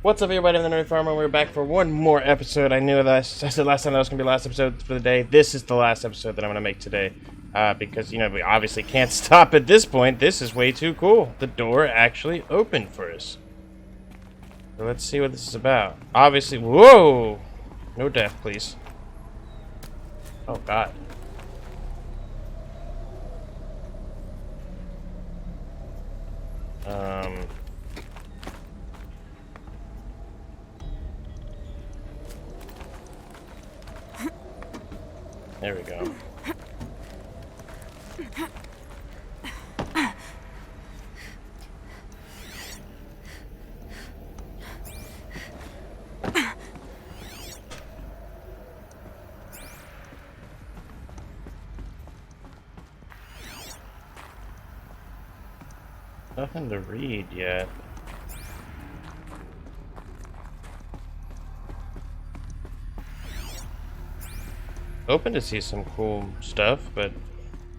What's up, everybody? I'm the Nerdy Farmer. We're back for one more episode. I knew that I said last time that was going to be the last episode for the day. This is the last episode that I'm going to make today. Because, you know, we obviously can't stop at this point. This is way too cool. The door actually opened for us. So let's see what this is about. Obviously, whoa! No death, please. Oh, God. There we go. Nothing to read yet. Hoping to see some cool stuff, but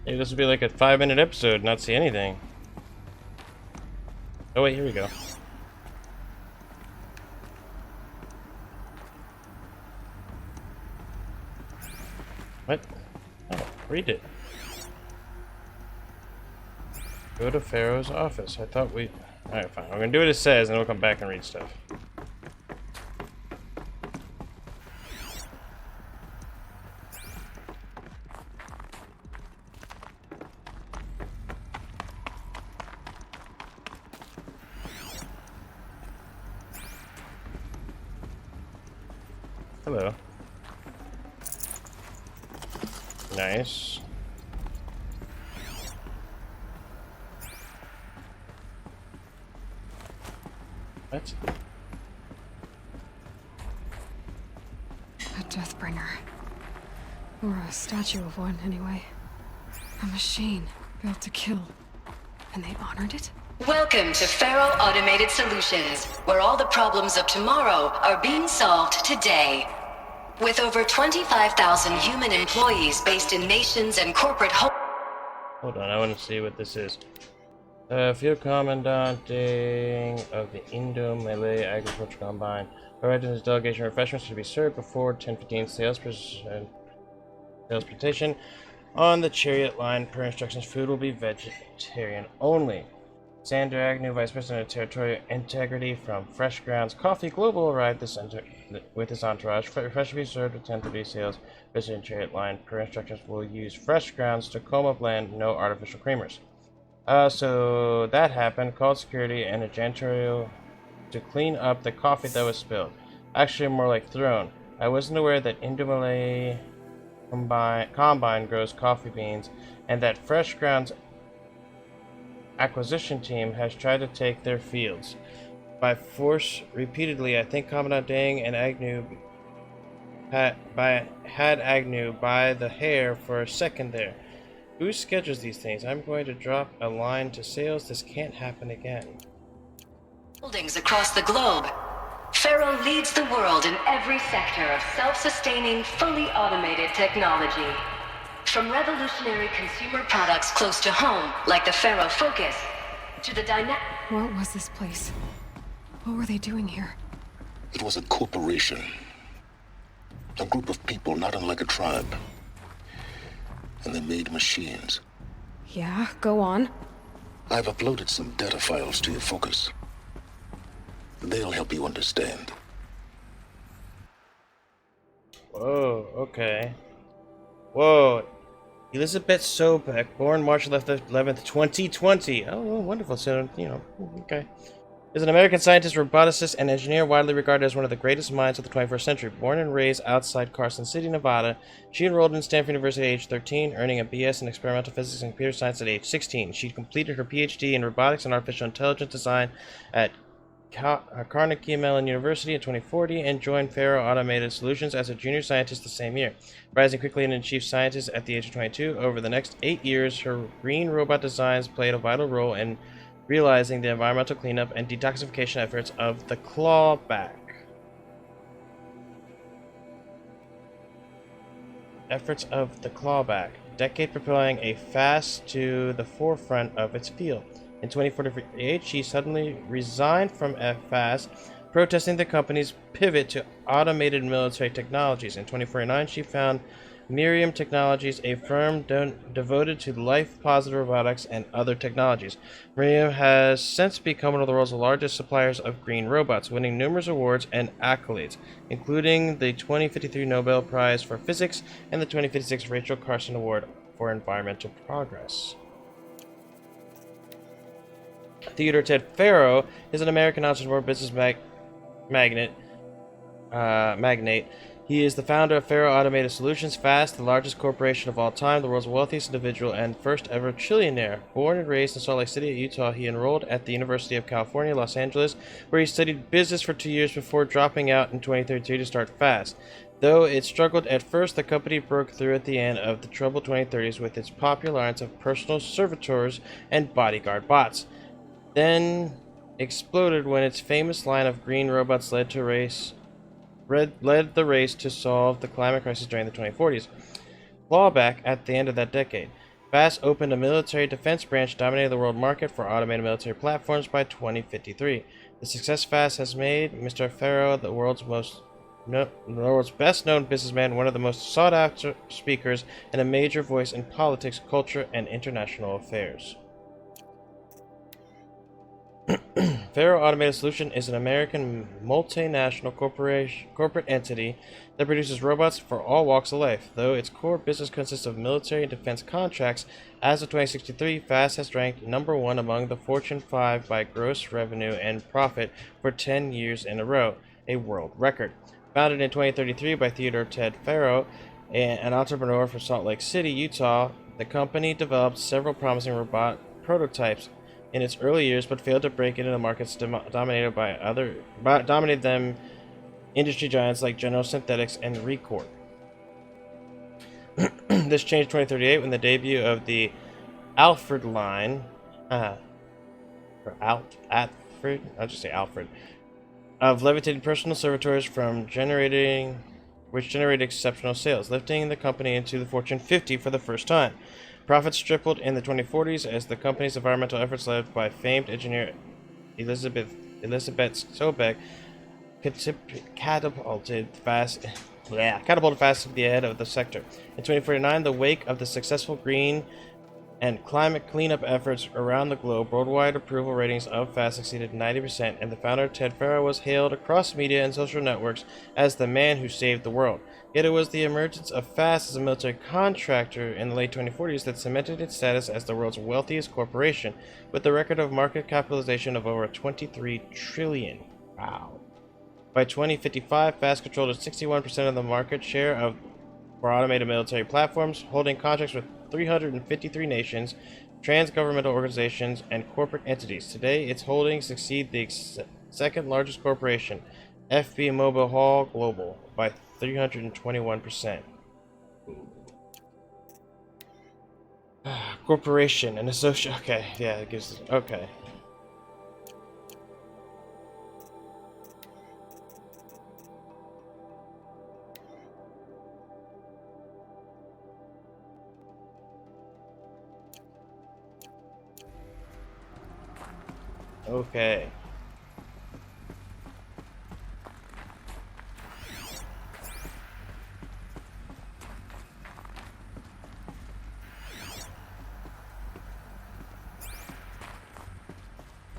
maybe this will be like a 5-minute episode and not see anything. Oh wait, here we go. What? Oh, read it. Go to Pharaoh's office. I thought we... Alright, fine. We're gonna do what it says and then we'll come back and read stuff. Hello. Nice. What? A Deathbringer. Or a statue of one, anyway. A machine built to kill. And they honored it? Welcome to Pharaoh Automated Solutions, where all the problems of tomorrow are being solved today. With over 25,000 human employees based in nations and corporate Hold on, I want to see what this is. Field Commandanting of the Indo-Malay Agriculture Combine. Providing his delegation refreshments to be served before 10:15 sales presentation on the Chariot line. Per instructions, food will be vegetarian only. Sander Agnew, Vice President of Territorial Integrity from Fresh Grounds Coffee Global, arrived with his entourage. Fresh will be served with 10:30 sales. President Chariot line. Per instructions, will use Fresh Grounds Tacoma blend, no artificial creamers. So that happened. Called security and a janitorial to clean up the coffee that was spilled. Actually, more like thrown. I wasn't aware that Indo-Malay Combine grows coffee beans, and that Fresh Grounds acquisition team has tried to take their fields by force repeatedly. I think Commandant Dang and Agnew had Agnew by the hair for a second there. Who schedules these things? I'm going to drop a line to sales. This can't happen again. holdings across the globe. Pharaoh leads the world in every sector of self-sustaining, fully automated technology. From revolutionary consumer products close to home, like the Pharaoh Focus, to the dynamic... What was this place? What were they doing here? It was a corporation. A group of people not unlike a tribe. And they made machines. Yeah, go on. I've uploaded some data files to your Focus. They'll help you understand. Whoa, okay. Whoa. Elizabeth Sobek, born March 11th, 2020. Oh, well, wonderful. So, you know, okay. Is an American scientist, roboticist, and engineer widely regarded as one of the greatest minds of the 21st century. Born and raised outside Carson City, Nevada, she enrolled in Stanford University at age 13, earning a BS in experimental physics and computer science at age 16. She completed her PhD in robotics and artificial intelligence design at Carnegie Mellon University in 2040 and joined Pharaoh Automated Solutions as a junior scientist the same year. Rising quickly into chief scientist at the age of 22, over the next 8 years, her green robot designs played a vital role in realizing the environmental cleanup and detoxification efforts of the clawback. Decade propelling a fast to the forefront of its field. In 2048, she suddenly resigned from FAST protesting the company's pivot to automated military technologies. In 2049, she founded Miriam Technologies, a firm devoted to life-positive robotics and other technologies. Miriam has since become one of the world's largest suppliers of green robots, winning numerous awards and accolades, including the 2053 Nobel Prize for Physics and the 2056 Rachel Carson Award for Environmental Progress. Theodore Ted Faro is an American entrepreneur, business magnate. He is the founder of Faro Automated Solutions, FAST, the largest corporation of all time, the world's wealthiest individual, and first ever trillionaire. Born and raised in Salt Lake City, Utah, he enrolled at the University of California, Los Angeles, where he studied business for 2 years before dropping out in 2032 to start FAST. Though it struggled at first, the company broke through at the end of the troubled 2030s with its popular lines of personal servitors and bodyguard bots. Then exploded when its famous line of green robots led the race to solve the climate crisis during the 2040s. Clawback at the end of that decade. FAST opened a military defense branch dominating the world market for automated military platforms by 2053. The success FAST has made Mr. Faro the world's best known businessman, one of the most sought after speakers, and a major voice in politics, culture, and international affairs. Faro Automated Solution is an American multinational corporate entity that produces robots for all walks of life. Though its core business consists of military and defense contracts, as of 2063, FAST has ranked #1 among the Fortune 5 by gross revenue and profit for 10 years in a row, a world record. Founded in 2033 by Theodore Ted Faro, an entrepreneur from Salt Lake City, Utah, the company developed several promising robot prototypes in its early years, but failed to break into the markets dominated them industry giants like General Synthetics and Record. This changed in 2038 when the debut of the Alfred line, I'll just say Alfred, of levitated personal servitors which generated exceptional sales, lifting the company into the Fortune 50 for the first time. Profits tripled in the 2040s as the company's environmental efforts, led by famed engineer Elizabeth Sobek, catapulted FAST to the head of the sector. In 2049, the wake of the successful green and climate cleanup efforts around the globe, worldwide approval ratings of FAST exceeded 90%, and the founder, Ted Faro, was hailed across media and social networks as the man who saved the world. Yet it was the emergence of FAST as a military contractor in the late 2040s that cemented its status as the world's wealthiest corporation, with a record of market capitalization of over $23 trillion. Wow. By 2055, FAST controlled 61% of the market share for automated military platforms, holding contracts with 353 nations, trans-governmental organizations, and corporate entities. Today, its holdings exceed the second largest corporation, FB Mobile Hall Global, by 321%. Corporation and associate. Okay, yeah, it gives. Okay. Okay.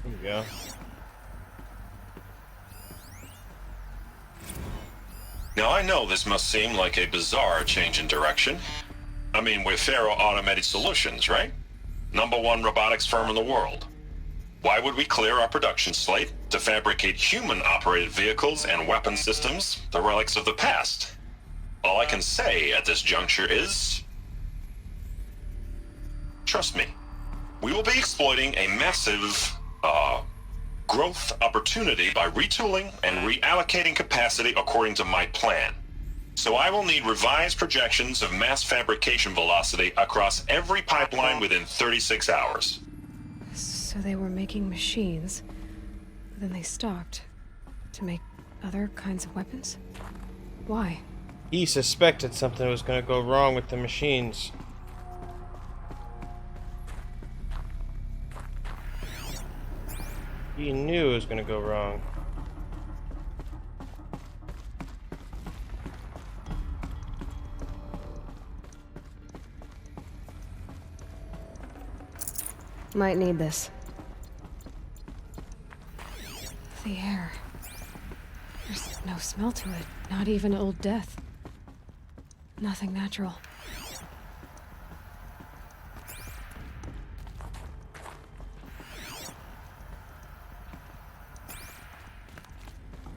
There you go. Now I know this must seem like a bizarre change in direction. I mean, we're Faro Automated Solutions, right? #1 robotics firm in the world. Why would we clear our production slate to fabricate human-operated vehicles and weapon systems, the relics of the past? All I can say at this juncture is... trust me, we will be exploiting a massive, growth opportunity by retooling and reallocating capacity according to my plan. So I will need revised projections of mass fabrication velocity across every pipeline within 36 hours. So they were making machines, but then they stopped to make other kinds of weapons? Why? He suspected something was going to go wrong with the machines. He knew it was going to go wrong. Might need this. The air. There's no smell to it. Not even old death. Nothing natural.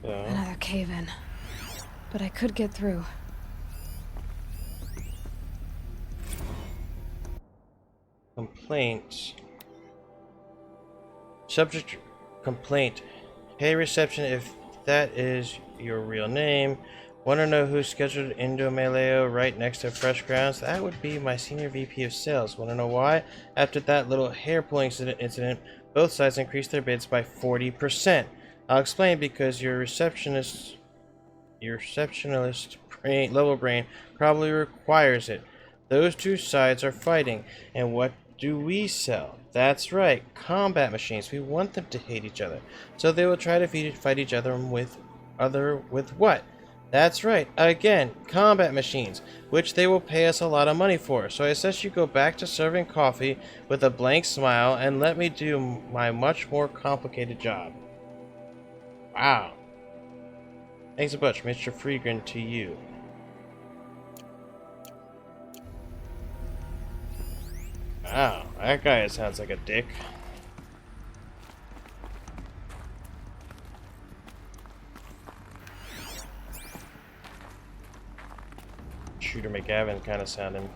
So, Another cave-in. But I could get through. complaint. Subject complaint. Hey reception, if that is your real name, want to know who's scheduled Indo Maleo right next to Fresh Grounds? That would be my senior VP of sales. Want to know why? After that little hair pulling incident, both sides increased their bids by 40%. I'll explain, because your receptionist level brain probably requires it. Those two sides are fighting, and what do we sell? That's right, combat machines. We want them to hate each other, so they will try to fight each other with what? That's right, again, combat machines, which they will pay us a lot of money for. So I suggest you go back to serving coffee with a blank smile and let me do my much more complicated job. Wow. Thanks a bunch, Mr. Friedgren, to you. Wow, that guy sounds like a dick. Shooter McGavin kind of sounding.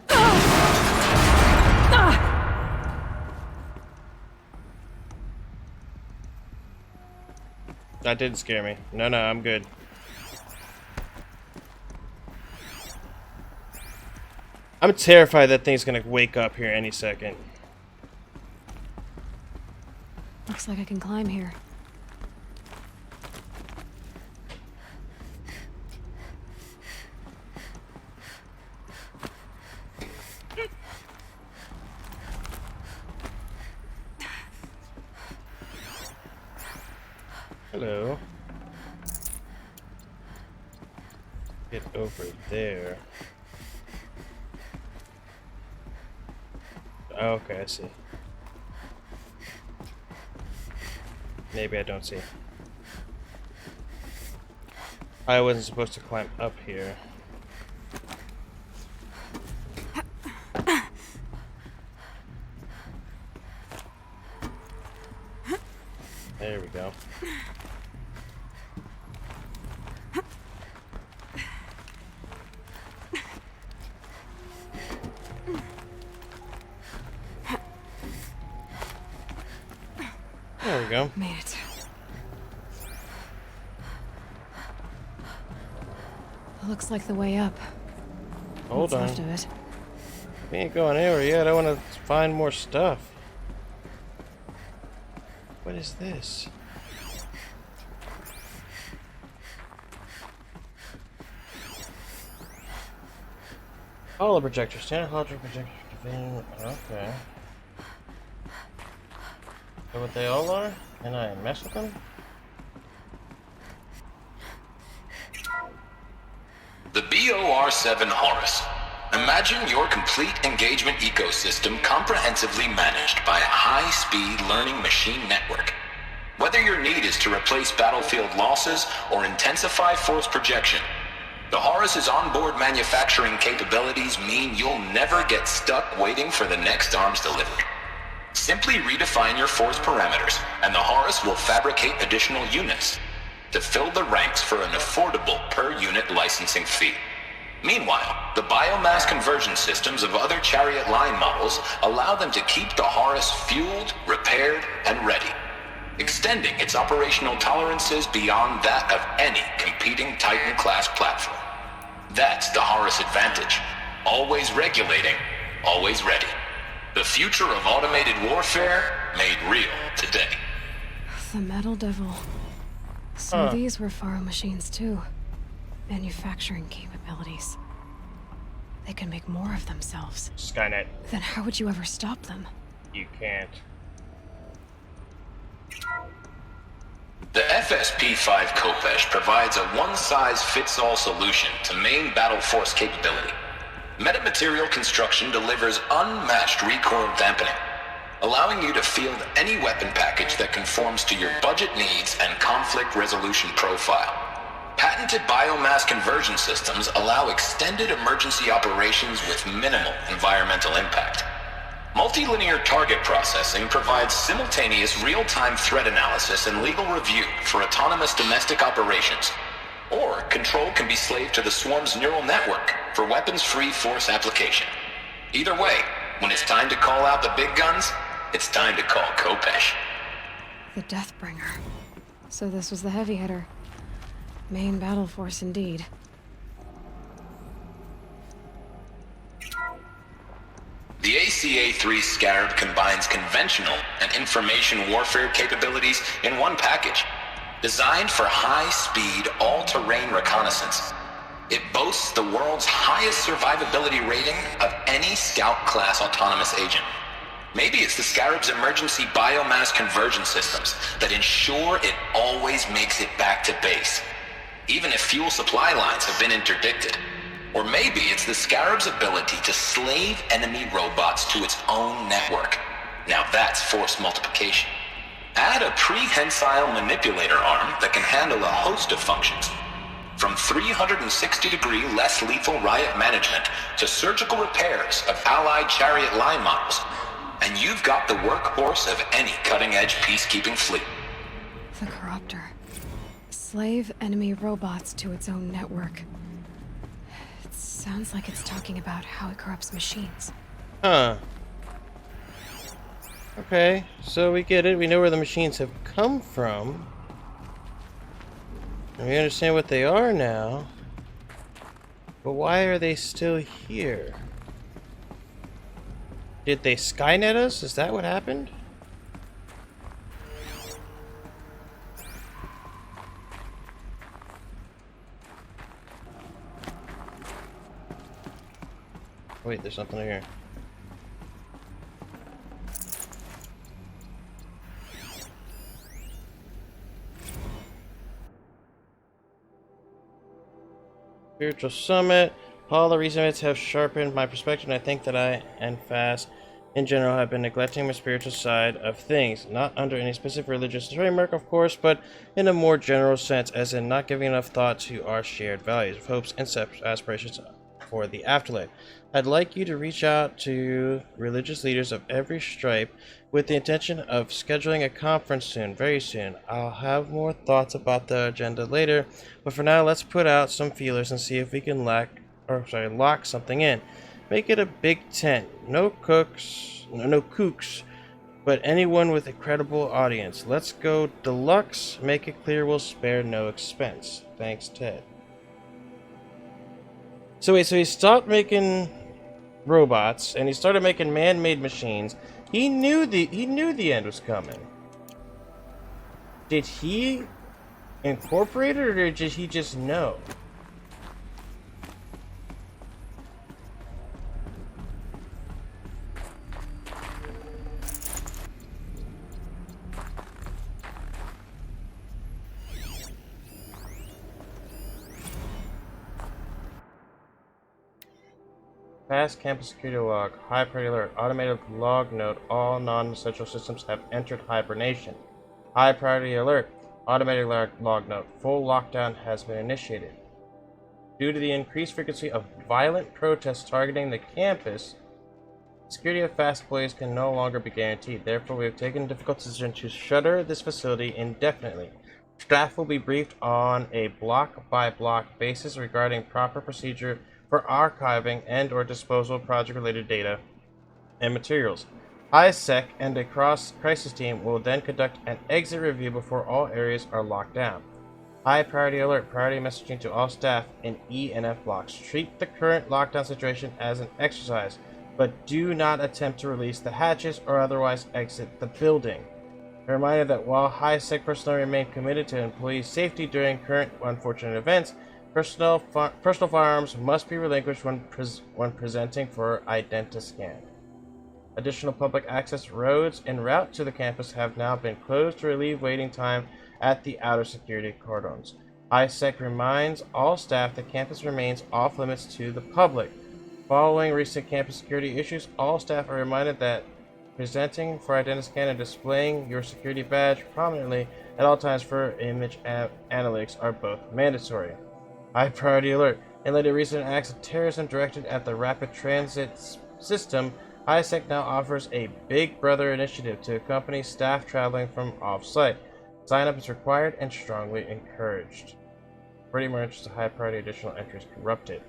That didn't scare me. No, I'm good. I'm terrified that thing's gonna wake up here any second. Looks like I can climb here. Hello. Get over there. Oh, okay, I see. Maybe I don't see. I wasn't supposed to climb up here. There we go. There we go. Made it. Looks like the way up. Hold What's on. left of it? We ain't going anywhere yet. I want to find more stuff. What is this? Holo projector. Standard holo projector. Okay. Is that what they all are? Can I mess with them? The BOR-7 Horus. Imagine your complete engagement ecosystem comprehensively managed by a high-speed learning machine network. Whether your need is to replace battlefield losses or intensify force projection, the Horus's onboard manufacturing capabilities mean you'll never get stuck waiting for the next arms delivery. Simply redefine your force parameters, and the Horus will fabricate additional units to fill the ranks for an affordable per-unit licensing fee. Meanwhile, the biomass conversion systems of other Chariot line models allow them to keep the Horus fueled, repaired, and ready, extending its operational tolerances beyond that of any competing Titan-class platform. That's the Horus advantage. Always regulating, always ready. The future of automated warfare made real today. The Metal Devil. Some of these were Faro machines too. Manufacturing capabilities. They can make more of themselves. Skynet. Then how would you ever stop them? You can't. The FSP-5 Khopesh provides a one-size-fits-all solution to main battle force capability. Metamaterial construction delivers unmatched recoil dampening, allowing you to field any weapon package that conforms to your budget needs and conflict resolution profile. Patented biomass conversion systems allow extended emergency operations with minimal environmental impact. Multilinear target processing provides simultaneous real-time threat analysis and legal review for autonomous domestic operations. Or control can be slaved to the swarm's neural network for weapons-free force application. Either way, when it's time to call out the big guns, it's time to call Khopesh. The Deathbringer. So this was the heavy hitter. Main battle force indeed. The ACA-3 Scarab combines conventional and information warfare capabilities in one package. Designed for high-speed, all-terrain reconnaissance, it boasts the world's highest survivability rating of any Scout-class autonomous agent. Maybe it's the Scarab's emergency biomass conversion systems that ensure it always makes it back to base, even if fuel supply lines have been interdicted. Or maybe it's the Scarab's ability to slave enemy robots to its own network. Now that's force multiplication. Add a prehensile manipulator arm that can handle a host of functions, from 360-degree less lethal riot management to surgical repairs of Allied chariot line models, and you've got the workhorse of any cutting-edge peacekeeping fleet. The Corruptor. Slave enemy robots to its own network. It sounds like it's talking about how it corrupts machines. Huh. Okay, so we get it. We know where the machines have come from. And we understand what they are now. But why are they still here? Did they Skynet us? Is that what happened? Wait, there's something here. Spiritual Summit. All the recent events have sharpened my perspective, and I think that I and FAST in general have been neglecting my spiritual side of things. Not under any specific religious framework, of course, but in a more general sense, as in not giving enough thought to our shared values, hopes, and aspirations for the afterlife. I'd like you to reach out to religious leaders of every stripe with the intention of scheduling a conference soon, very soon. I'll have more thoughts about the agenda later, but for now, let's put out some feelers and see if we can lock something in. Make it a big tent. No kooks, but anyone with a credible audience. Let's go deluxe. Make it clear we'll spare no expense. Thanks, Ted. So wait, so he stopped making robots and he started making man-made machines. He knew the end was coming. Did he incorporate it, or did he just know? Fast campus security log. High priority alert. Automated log note. All non-essential systems have entered hibernation. High priority alert. Automated log note. Full lockdown has been initiated. Due to the increased frequency of violent protests targeting the campus, security of FAST employees can no longer be guaranteed. Therefore, we have taken a difficult decision to shutter this facility indefinitely. Staff will be briefed on a block-by-block basis regarding proper procedure for archiving and or disposal of project-related data and materials. ISEC and a crisis team will then conduct an exit review before all areas are locked down. High priority alert. Priority messaging to all staff in E and F blocks. Treat the current lockdown situation as an exercise, but do not attempt to release the hatches or otherwise exit the building. A reminder that while high-sec personnel remain committed to employee safety during current unfortunate events, personal firearms must be relinquished when presenting for Identiscan. Additional public access roads en route to the campus have now been closed to relieve waiting time at the outer security cordons. ISEC reminds all staff that campus remains off limits to the public. Following recent campus security issues, all staff are reminded that Presenting for identiscan and displaying your security badge prominently at all times for image analytics are both mandatory. High priority alert. In light of recent acts of terrorism directed at the rapid transit system, HiSec now offers a Big Brother initiative to accompany staff traveling from off-site. Sign-up is required and strongly encouraged. Pretty much the high priority additional entries corrupted.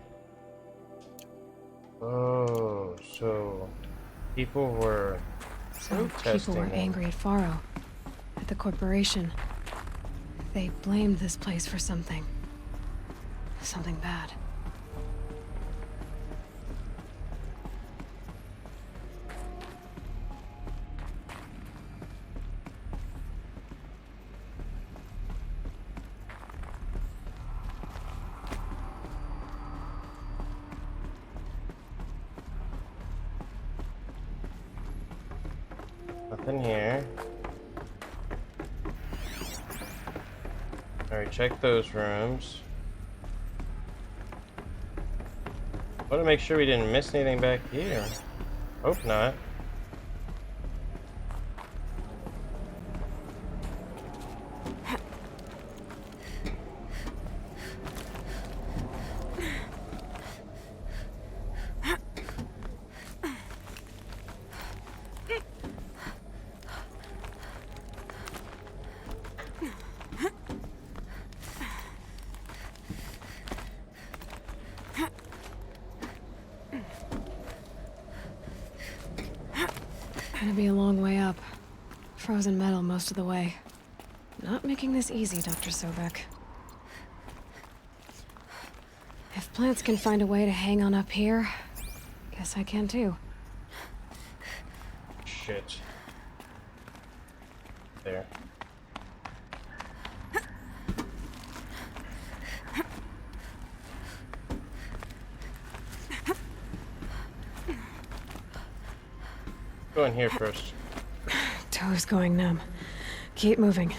Oh, so people were So people protesting were them. angry at Faro, at the corporation. They blamed this place for something. Something bad. Nothing here. Alright, check those rooms. Want to make sure we didn't miss anything back here. Hope not. Gonna be a long way up. Frozen metal most of the way. Not making this easy, Dr. Sobek. If plants can find a way to hang on up here, guess I can too. Shit. There. Go in here first. Toe's going numb. Keep moving.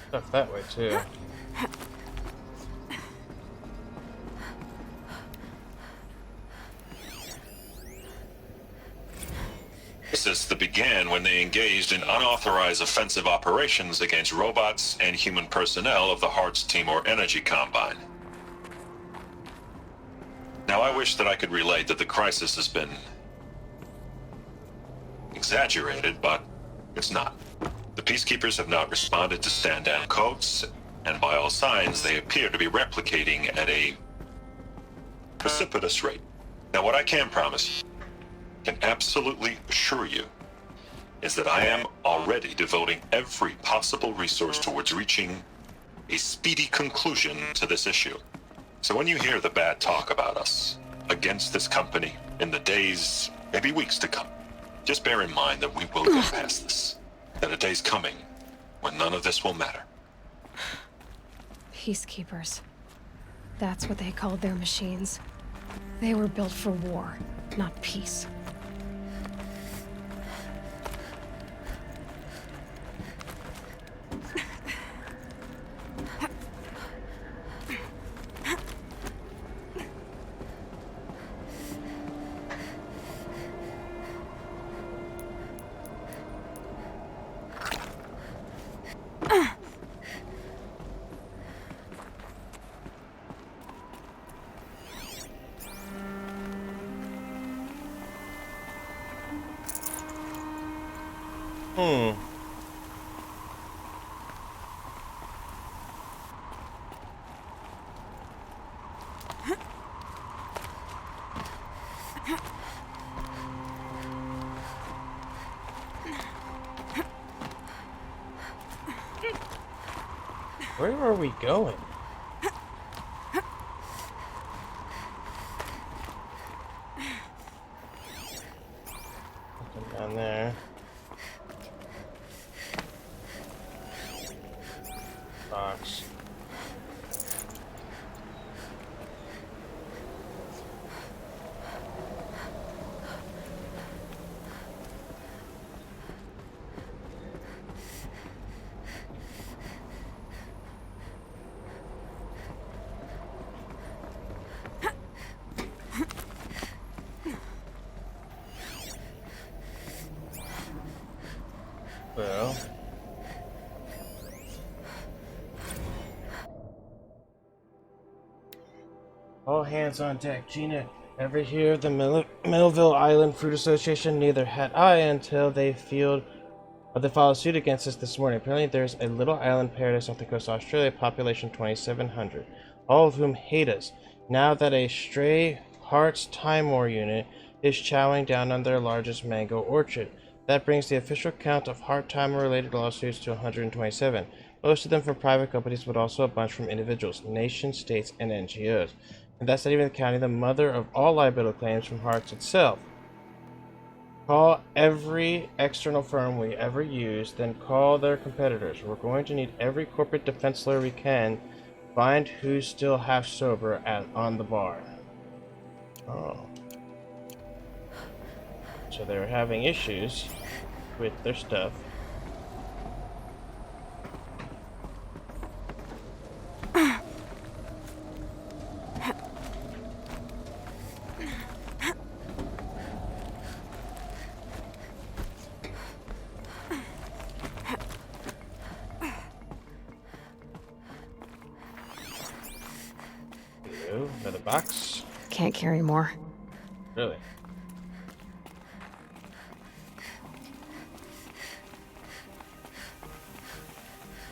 Stuff that way too. Crisis that began when they engaged in unauthorized offensive operations against robots and human personnel of the Hearts Timor Energy Combine. Now, I wish that I could relate that the crisis has been exaggerated, but it's not. The Peacekeepers have not responded to stand-down codes, and by all signs, they appear to be replicating at a precipitous rate. Now, what I can promise you, can absolutely assure you, is that I am already devoting every possible resource towards reaching a speedy conclusion to this issue. So when you hear the bad talk about us against this company in the days, maybe weeks to come, just bear in mind that we will get past this. That a day's coming when none of this will matter. Peacekeepers. That's what they called their machines. They were built for war, not peace. Where are we going? Nothing down there. Box. All hands on deck. Gina, ever hear of the Melville Island Fruit Association? Neither had I until they followed suit against us this morning. Apparently there's a little island paradise off the coast of Australia, population 2,700, all of whom hate us. Now that a stray Hearts Timor unit is chowing down on their largest mango orchard. That brings the official count of Heart Timor related lawsuits to 127. Most of them from private companies, but also a bunch from individuals, nations, states, and NGOs. And that's not even counting the mother of all liability claims from Hearts itself. Call every external firm we ever use, then call their competitors. We're going to need every corporate defense lawyer we can. Find who's still half sober on the bar. Oh. So they're having issues with their stuff. Hello, another box. Can't carry more. Really?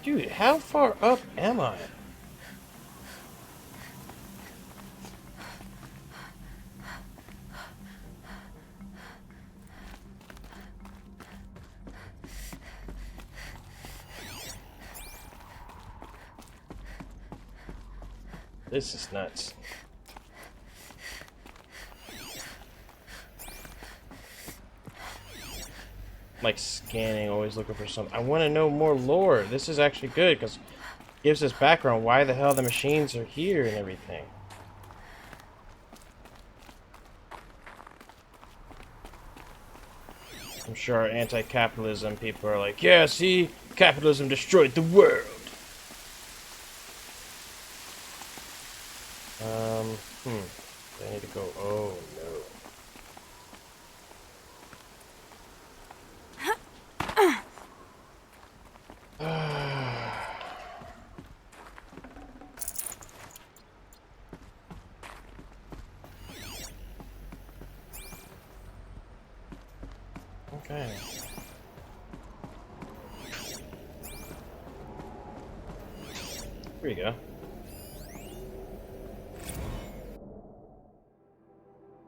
Dude, how far up am I? This is nuts. Like scanning, always looking for something. I want to know more lore. This is actually good because it gives us background why the hell the machines are here and everything. I'm sure our anti-capitalism people are like, yeah, see, capitalism destroyed the world. I need to go. Oh no. Okay. Here we go.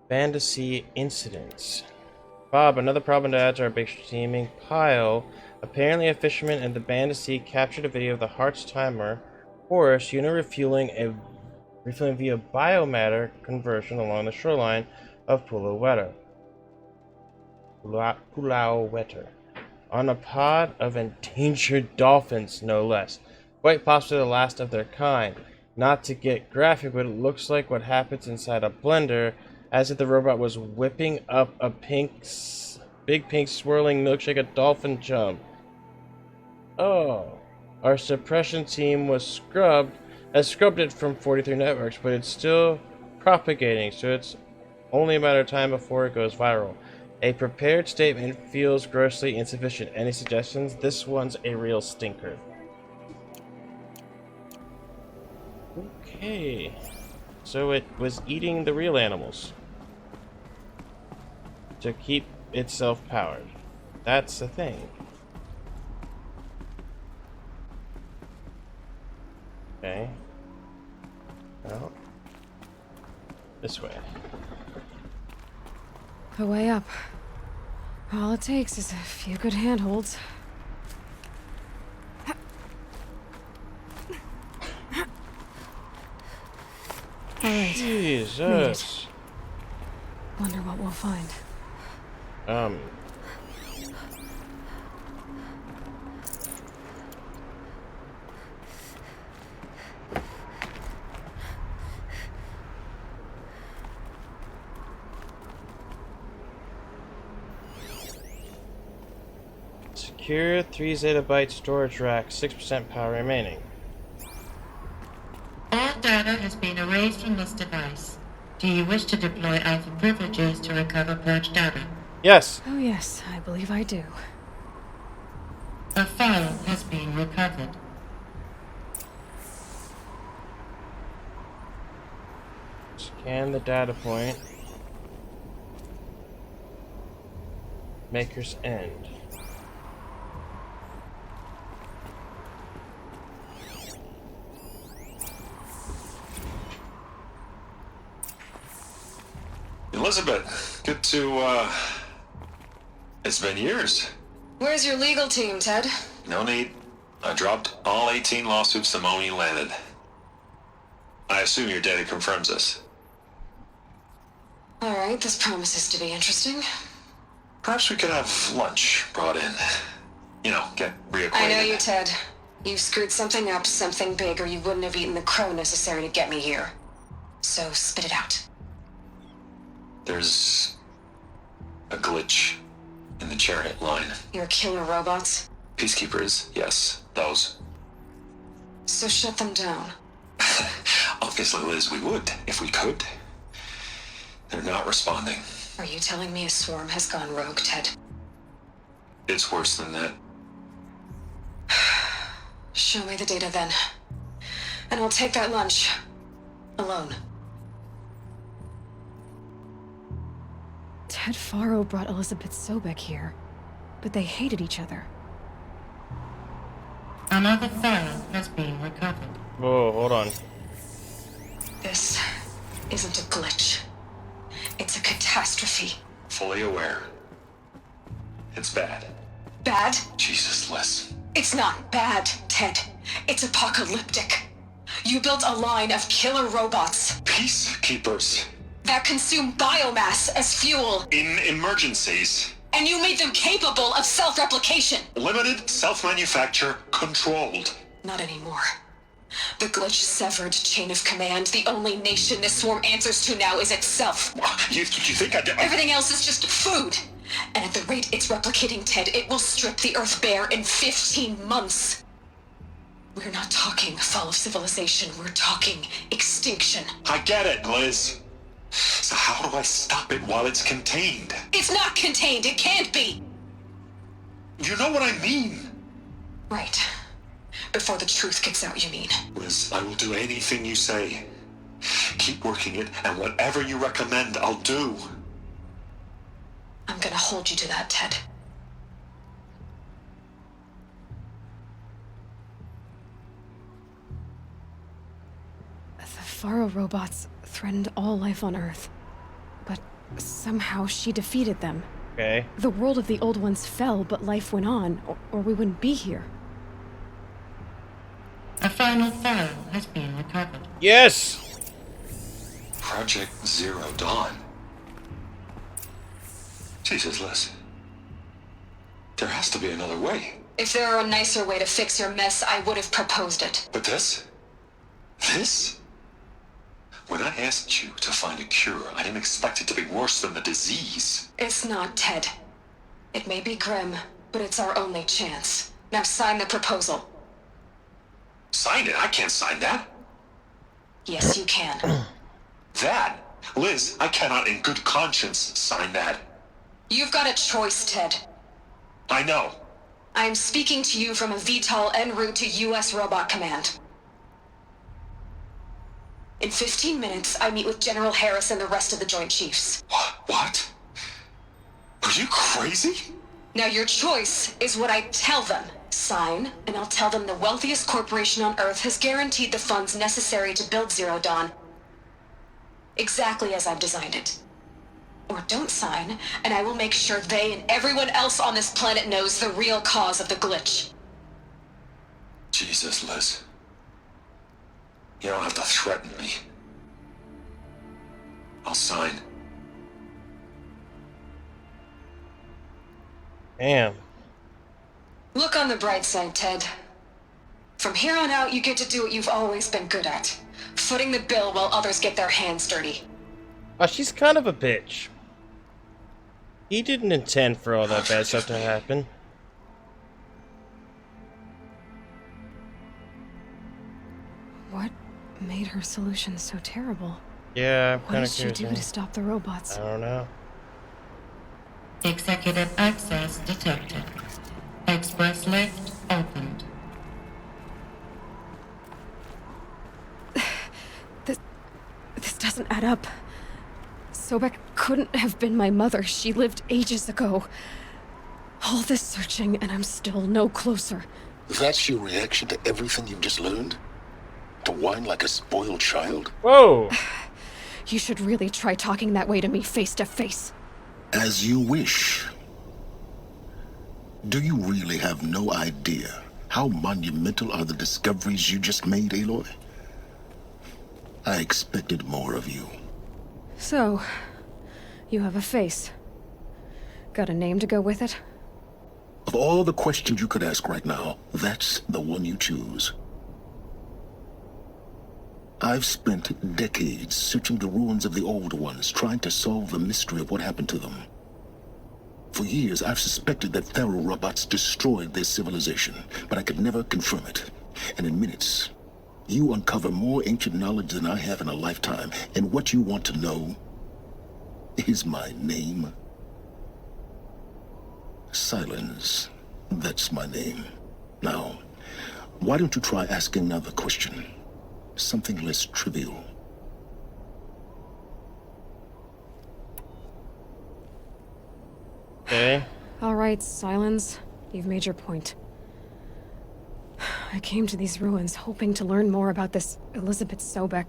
Fantasy incidents. Bob, another problem to add to our big steaming pile. Apparently a fisherman in the Band of Sea captured a video of the Hearts Timor Horus unit refueling via biomatter conversion along the shoreline of Pulau Wetter. On a pod of endangered dolphins, no less. Quite possibly the last of their kind. Not to get graphic, but it looks like what happens inside a blender, as if the robot was whipping up a big pink swirling milkshake at dolphin chum. Oh. Our suppression team has scrubbed it from 43 networks, but it's still propagating, so it's only a matter of time before it goes viral. A prepared statement feels grossly insufficient. Any suggestions? This one's a real stinker. Okay. So it was eating the real animals to keep itself powered. That's the thing. Okay. Well, this way. A way up. All it takes is a few good handholds. Alright. Jesus. Wonder what we'll find. Secure 3 zettabyte storage rack, 6% power remaining. All data has been erased from this device. Do you wish to deploy Alpha privileges to recover purged data? Yes. Oh yes, I believe I do. A file has been recovered. Scan the data point. Maker's End. Elizabeth, good to, it's been years. Where's your legal team, Ted? No need. I dropped all 18 lawsuits the moment you landed. I assume your data confirms this. All right, this promises to be interesting. Perhaps we could have lunch brought in. You know, get reacquainted. I know you, Ted. You've screwed something up, something big, or you wouldn't have eaten the crow necessary to get me here. So spit it out. There's a glitch in the chariot line. Your killer robots? Peacekeepers, yes, those. So shut them down. Obviously, Liz, we would, if we could. They're not responding. Are you telling me a swarm has gone rogue, Ted? It's worse than that. Show me the data then. And I'll take that lunch. Alone. Ted Faro brought Elizabeth Sobek here, but they hated each other. Another file has been recovered. Whoa, hold on. This isn't a glitch. It's a catastrophe. Fully aware. It's bad. Bad? Jesus, Liz. It's not bad, Ted. It's apocalyptic. You built a line of killer robots Peacekeepers. that consume biomass as fuel, In emergencies. and you made them capable of self-replication. Limited, self-manufacture, controlled. Not anymore. The glitch severed chain of command. The only nation this swarm answers to now is itself. You think I did? Everything else is just food. And at the rate it's replicating, Ted, it will strip the Earth bare in 15 months. We're not talking fall of civilization. We're talking extinction. I get it, Liz. So how do I stop it while it's contained? It's not contained. It can't be. You know what I mean? Right. Before the truth gets out, you mean? Liz, I will do anything you say. Keep working it, and whatever you recommend, I'll do. I'm gonna hold you to that, Ted. The Faro robots threatened all life on Earth, but somehow she defeated them. Okay. The world of the old ones fell, but life went on, or we wouldn't be here. A final file has been recovered. Yes! Project Zero Dawn. Jesus, Liz. There has to be another way. If there were a nicer way to fix your mess, I would have proposed it. But this? This? When I asked you to find a cure, I didn't expect it to be worse than the disease. It's not, Ted. It may be grim, but it's our only chance. Now sign the proposal. Sign it? I can't sign that. Yes, you can. That? Liz, I cannot in good conscience sign that. You've got a choice, Ted. I know. I am speaking to you from a VTOL en route to U.S. Robot Command. In 15 minutes, I meet with General Harris and the rest of the Joint Chiefs. What? Are you crazy? Now your choice is what I tell them. Sign, and I'll tell them the wealthiest corporation on Earth has guaranteed the funds necessary to build Zero Dawn. Exactly as I've designed it. Or don't sign, and I will make sure they and everyone else on this planet knows the real cause of the glitch. Jesus, Liz. You don't have to threaten me. I'll sign. Damn. Look on the bright side, Ted. From here on out, you get to do what you've always been good at. Footing the bill while others get their hands dirty. Oh, she's kind of a bitch. He didn't intend for all that bad stuff to happen. What made her solution so terrible? Yeah, I'm What kind did of she curious. do to stop the robots? I don't know. Executive access detected. Express lift opened. This doesn't add up. Sobek couldn't have been my mother. She lived ages ago. All this searching, and I'm still no closer. That's your reaction to everything you've just learned? To whine like a spoiled child? Whoa! You should really try talking that way to me face to face. As you wish. Do you really have no idea how monumental are the discoveries you just made, Aloy? I expected more of you. So, you have a face. Got a name to go with it? Of all the questions you could ask right now, that's the one you choose. I've spent decades searching the ruins of the old ones, trying to solve the mystery of what happened to them. For years, I've suspected that Faro robots destroyed their civilization, but I could never confirm it. And in minutes, you uncover more ancient knowledge than I have in a lifetime, and what you want to know is my name. Silence. That's my name. Now, why don't you try asking another question? Something less trivial. Okay. All right, Silence. You've made your point. I came to these ruins hoping to learn more about this Elizabeth Sobek.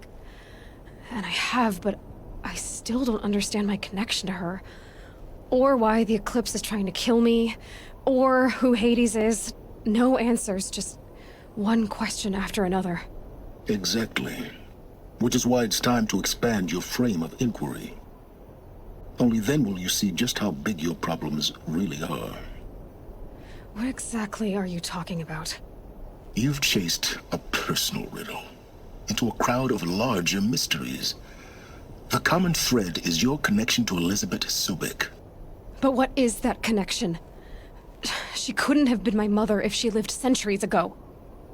And I have, but I still don't understand my connection to her. Or why the Eclipse is trying to kill me. Or who Hades is. No answers, just one question after another. Exactly. Which is why it's time to expand your frame of inquiry. Only then will you see just how big your problems really are. What exactly are you talking about? You've chased a personal riddle into a crowd of larger mysteries. The common thread is your connection to Elizabeth Sobek. But what is that connection? She couldn't have been my mother if she lived centuries ago.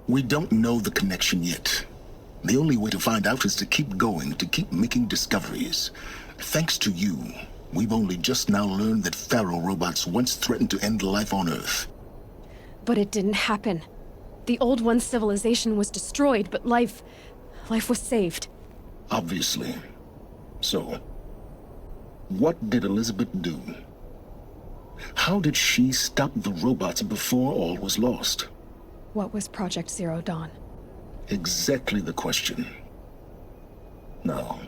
We don't know the connection yet. The only way to find out is to keep going, to keep making discoveries. Thanks to you, we've only just now learned that Faro robots once threatened to end life on Earth. But it didn't happen. The Old One's civilization was destroyed, but life was saved. Obviously. So, what did Elizabeth do? How did she stop the robots before all was lost? What was Project Zero Dawn? Exactly the question. Now,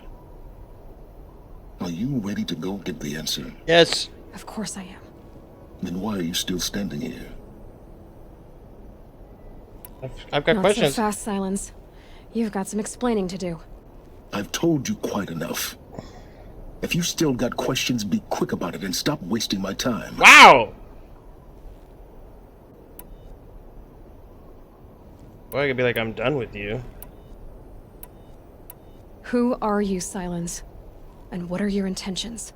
are you ready to go get the answer? Yes. Of course I am. Then why are you still standing here? I've got Not questions. so fast, Silence. You've got some explaining to do. I've told you quite enough. If you still got questions, be quick about it and stop wasting my time. Wow! Well, I could be like, I'm done with you. Who are you, Silence? And what are your intentions?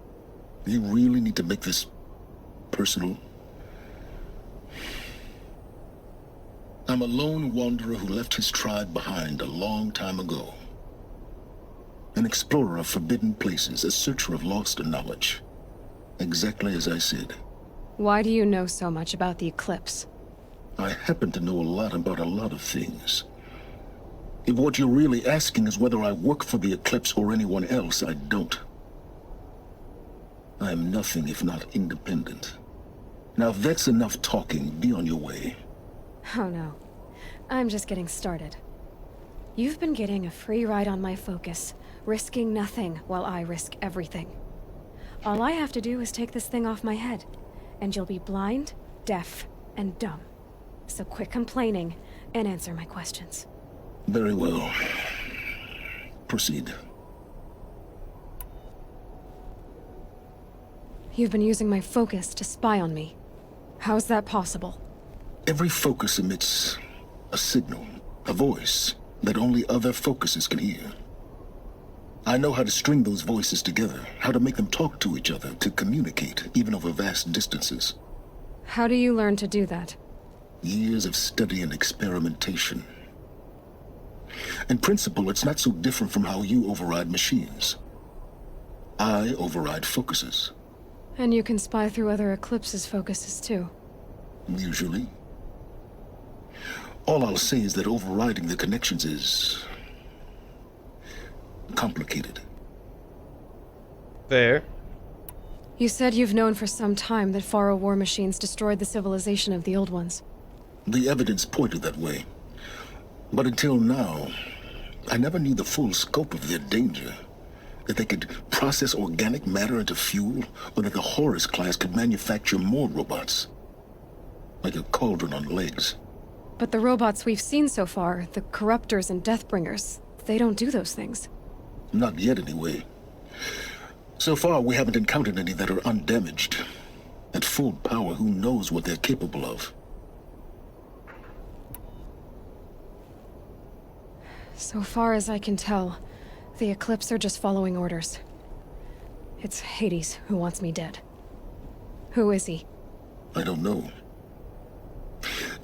You really need to make this personal? I'm a lone wanderer who left his tribe behind a long time ago. An explorer of forbidden places, a searcher of lost knowledge. Exactly as I said. Why do you know so much about the Eclipse? I happen to know a lot about a lot of things. If what you're really asking is whether I work for the Eclipse or anyone else, I don't. I am nothing if not independent. Now, if that's enough talking, be on your way. Oh no. I'm just getting started. You've been getting a free ride on my focus, risking nothing while I risk everything. All I have to do is take this thing off my head, and you'll be blind, deaf, and dumb. So quit complaining and answer my questions. Very well. Proceed. You've been using my focus to spy on me. How's that possible? Every focus emits a signal, a voice, that only other focuses can hear. I know how to string those voices together, how to make them talk to each other, to communicate, even over vast distances. How do you learn to do that? Years of study and experimentation. In principle, it's not so different from how you override machines. I override focuses. And you can spy through other Eclipse's focuses too. Usually. All I'll say is that overriding the connections is complicated. Fair. You said you've known for some time that Faro war machines destroyed the civilization of the Old Ones. The evidence pointed that way. But until now, I never knew the full scope of their danger. That they could process organic matter into fuel, or that the Horus class could manufacture more robots. Like a cauldron on legs. But the robots we've seen so far, the Corruptors and Deathbringers, they don't do those things. Not yet, anyway. So far, we haven't encountered any that are undamaged. At full power, who knows what they're capable of? So far as I can tell, the Eclipse are just following orders. It's Hades who wants me dead. Who is he? I don't know.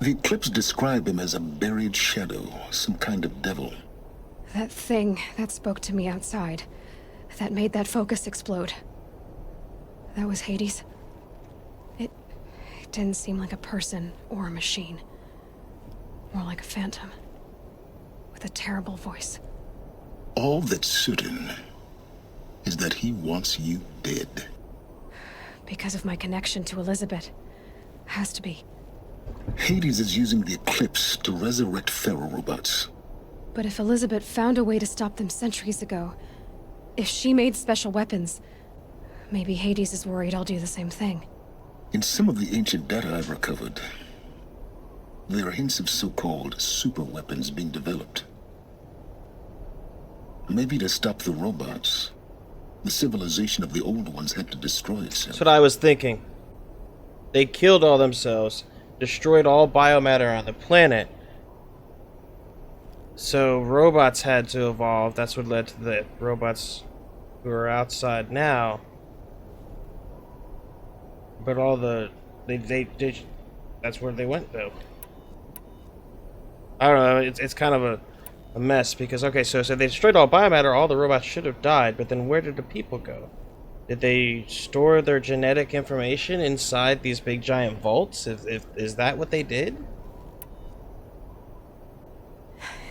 The Eclipse describe him as a buried shadow, some kind of devil. That thing that spoke to me outside, that made that focus explode. That was Hades? It didn't seem like a person or a machine. More like a phantom. With a terrible voice. All that's certain is that he wants you dead. Because of my connection to Elizabeth. Has to be. Hades is using the Eclipse to resurrect Faro robots. But if Elizabeth found a way to stop them centuries ago, if she made special weapons, maybe Hades is worried I'll do the same thing. In some of the ancient data I've recovered, there are hints of so-called super weapons being developed. Maybe to stop the robots, the civilization of the old ones had to destroy itself. That's what I was thinking. They killed all themselves, destroyed all biomatter on the planet. So robots had to evolve. That's what led to the robots who are outside now. But all the that's where they went though. I don't know. It's kind of a mess because okay, so they destroyed all biomatter. All the robots should have died, but then where did the people go? Did they store their genetic information inside these big giant vaults? Is that what they did?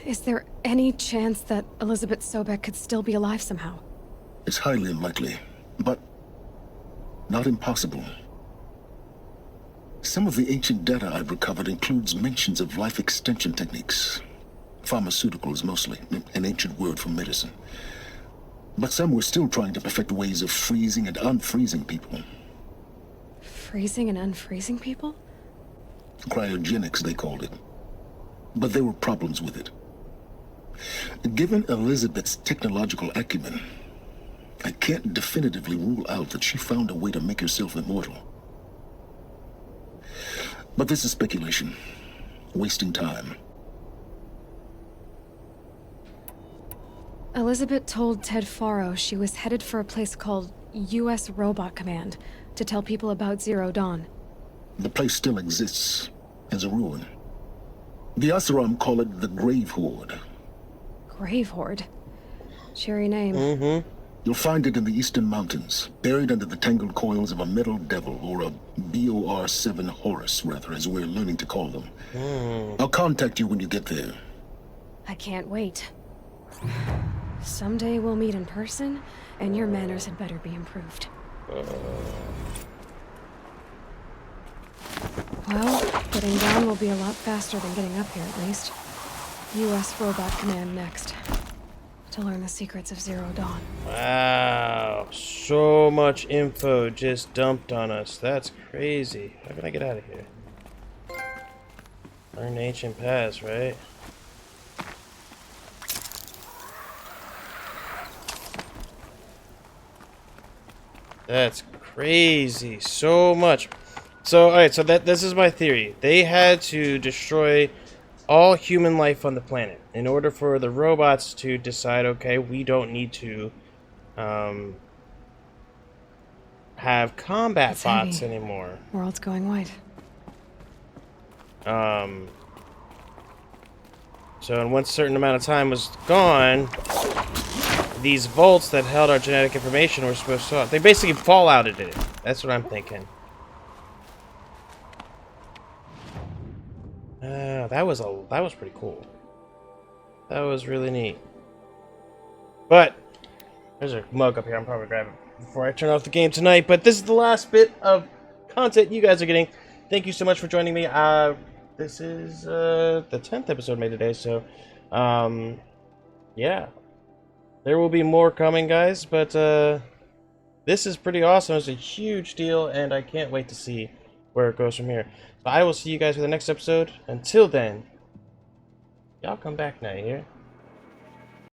Is there any chance that Elizabeth Sobek could still be alive somehow? It's highly unlikely, but not impossible. Some of the ancient data I've recovered includes mentions of life extension techniques. Pharmaceuticals, mostly, an ancient word for medicine. But some were still trying to perfect ways of freezing and unfreezing people. Freezing and unfreezing people? Cryogenics, they called it. But there were problems with it. Given Elizabeth's technological acumen, I can't definitively rule out that she found a way to make herself immortal. But this is speculation. Wasting time. Elizabeth told Ted Faro she was headed for a place called U.S. Robot Command to tell people about Zero Dawn. The place still exists as a ruin. The Asaram call it the Grave Horde. Grave Horde? Cheery name. Mm-hmm. You'll find it in the Eastern Mountains, buried under the tangled coils of a metal devil, or a BOR-7 Horus, rather, as we're learning to call them. I'll contact you when you get there. I can't wait. Someday we'll meet in person, and your manners had better be improved. Well, getting down will be a lot faster than getting up here, at least. U.S. Robot Command next. To learn the secrets of Zero Dawn. Wow, so much info just dumped on us. That's crazy. How can I get out of here? Learn ancient past, right? That's crazy. So much. So, alright, so this is my theory. They had to destroy all human life on the planet in order for the robots to decide, okay, we don't need to have combat It's bots heavy. anymore. World's going white. So and once a certain amount of time was gone, these vaults that held our genetic information were supposed to... They basically fallouted it. That's what I'm thinking. That was pretty cool. That was really neat. But there's a mug up here. I'm probably grabbing. before I turn off the game tonight. But this is the last bit of content you guys are getting. Thank you so much for joining me. This is the 10th episode made today, so yeah. There will be more coming, guys, but this is pretty awesome. It's a huge deal, and I can't wait to see where it goes from here. So I will see you guys for the next episode. Until then, y'all come back now, you hear?